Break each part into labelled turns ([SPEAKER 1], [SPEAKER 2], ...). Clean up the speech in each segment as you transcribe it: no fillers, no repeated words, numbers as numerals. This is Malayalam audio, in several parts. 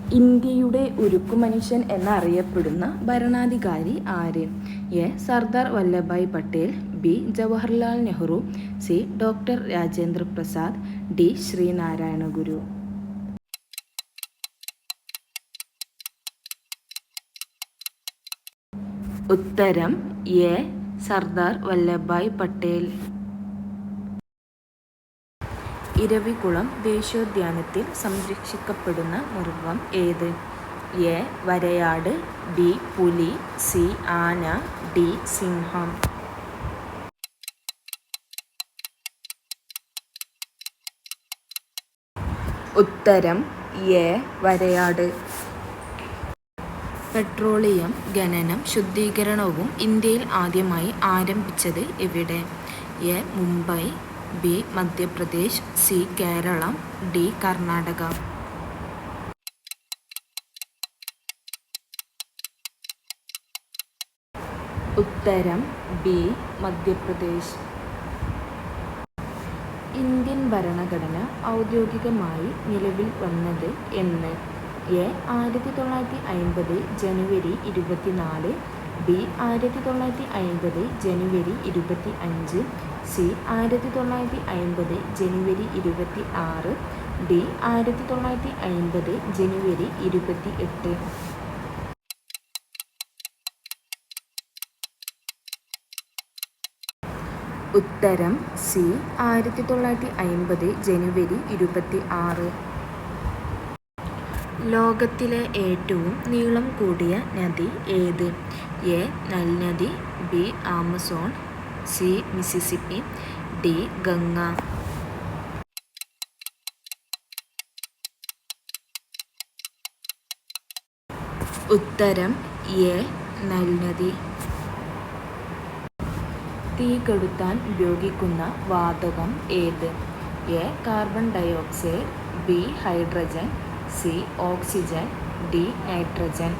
[SPEAKER 1] ഇന്ത്യയുടെ ഉരുക്കുമനുഷ്യൻ എന്നറിയപ്പെടുന്ന ഭരണാധികാരി ആര്? A. Sardar Vallabhbhai Patel, B. Jawaharlal Nehru, C. Doctor Rajendra Prasad, D. Sreenarayana Guru. ഉത്തരം എ. സർദാർ വല്ലഭായ് പട്ടേൽ. ഇരവികുളം ദേശീയോദ്യാനത്തിൽ സംരക്ഷിക്കപ്പെടുന്ന മൃഗം ഏത്? എ. വരയാട്, ബി. പുലി, സി. ആന, ഡി. സിംഹം. ഉത്തരം എ. വരയാട്. പെട്രോളിയം ഖനനം ശുദ്ധീകരണവും ഇന്ത്യയിൽ ആദ്യമായി ആരംഭിച്ചത് എവിടെ? A. Mumbai, B. Madhya Pradesh, C. Keralam, D. Karnataka. ഉത്തരം ബി. മധ്യപ്രദേശ്. ഇന്ത്യൻ ഭരണഘടന ഔദ്യോഗികമായി നിലവിൽ വന്നത് എന്ന്? എ. 1950 ജനുവരി 24, ബി. 1950 ജനുവരി 25, സി. 1950 ജനുവരി 26, ഡി. 1950 ജനുവരി 28. ഉത്തരം സി. 1950 ജനുവരി 26. ലോകത്തിലെ ഏറ്റവും നീളം കൂടിയ നദി ഏത്? എ. നൈൽ നദി, B. Amazon, C. Mississippi, D. Ganga. ഉത്തരം എ. നൈൽ നദി. തീ കെടുത്താൻ ഉപയോഗിക്കുന്ന വാതകം ഏത്? A. Carbon dioxide, B. Hydrogen, C. Oxygen, D. Nitrogen.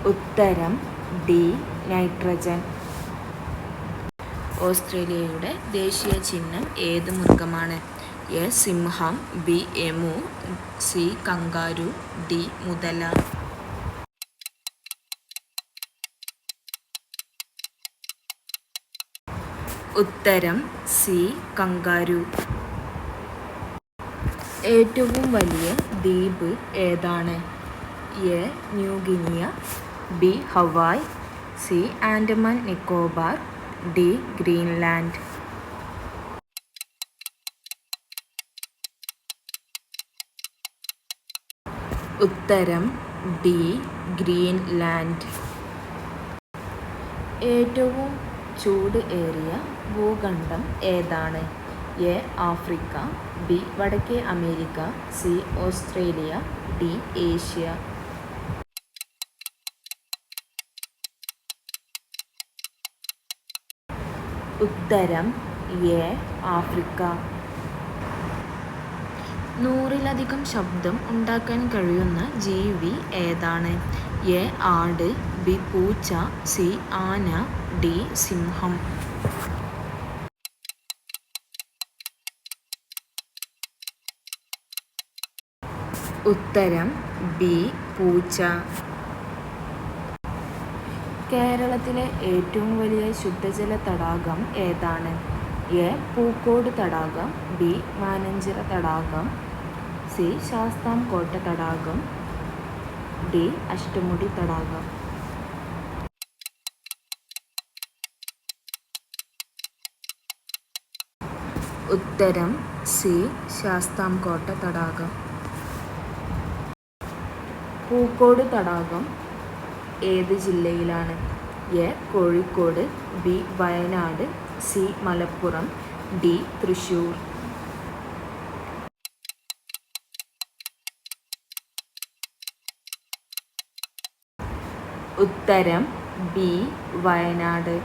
[SPEAKER 1] ഉത്തരം ഡി. നൈട്രജൻ. ഓസ്ട്രേലിയയുടെ ദേശീയ ചിഹ്നം ഏത് മൃഗമാണ്? എ. സിംഹം, B. Emu, C. Kangaroo, D. മുതല. ഉത്തരം സി. കങ്കാരു. ഏറ്റവും വലിയ ദ്വീപ് ഏതാണ്? A. New Guinea, B. Hawaii, C. Andaman Nicobar, D. Greenland. ഉത്തരം ഡി. ഗ്രീൻലാൻഡ്. ഏറ്റവും ചൂട് ഏറിയ ഭൂഖണ്ഡം ഏതാണ്? എ. Africa, B. വടക്കേ America, C. Australia, D. Asia. ഉത്തരം എ. ആഫ്രിക്ക. 100-ലധികം ശബ്ദം ഉണ്ടാക്കാൻ കഴിയുന്ന ജീവി ഏതാണ്? എ. ആട്, ബി. പൂച്ച, സി. ആന, ഡി. സിംഹം. ഉത്തരം ബി. പൂച്ച. കേരളത്തിലെ ഏറ്റവും വലിയ ശുദ്ധജല തടാകം ഏതാണ്? എ. പൂക്കോട് തടാകം, ബി. മാനാഞ്ചിറ തടാകം, സി. ശാസ്താംകോട്ട തടാകം, ഡി. അഷ്ടമുടി തടാകം. ഉത്തരം സി. ശാസ്താംകോട്ട തടാകം. പൂക്കോട് തടാകം ഏത് ജില്ലയിലാണ്? A. Kozhikode, B. Wayanad, C. Malappuram, D. Thrissur. ഉത്തരം ബി. വയനാട്.